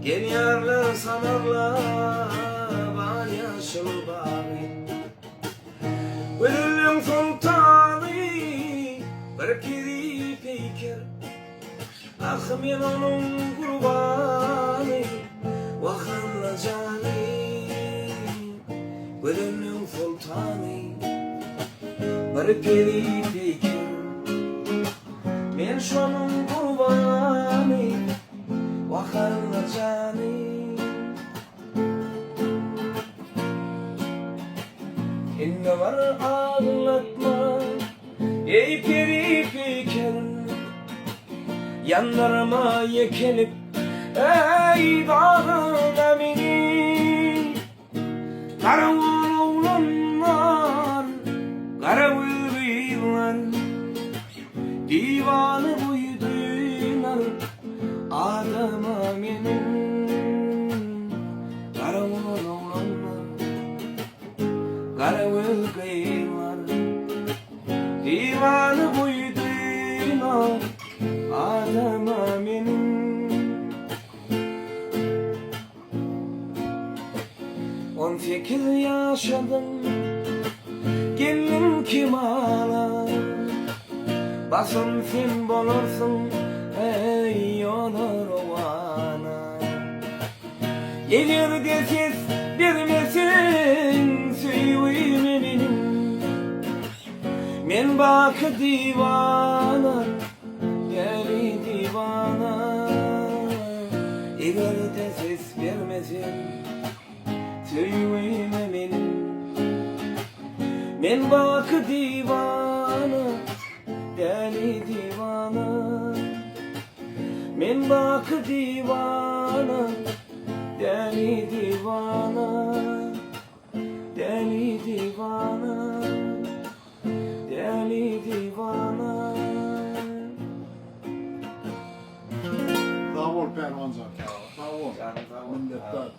Gel yarlı sanarlar bana yaşıl bağı. Gönlüm sultanı bir kedi peyker. Ah men onun kurbanı vahanla canı. Gönlüm sultanı bir kedi peyker. Men şonun kurbanı vahanla canı. İnne var ağlatma ey peri peyker. Yanlarıma yekelip ey dağına beni. Karavul oğlanlar, karavul beyler, divanı buydular adama benim. Karavul oğlanlar, karavul beyler, divanı buydular adama benim. On fikir yaşadım gelin kim ağlar. Basın sen bulursun ey olur ovana. Gelir de ses vermesin söyleme benim. Men bak divana deli divana. Gelir de ses vermesin söyleme benim. Men bak divana deli divana. Men bak divana deli divana. Deli divana, deli divana. Sağ ol Pervancan. Sağ ol. Canım sağ ol. Minnettar.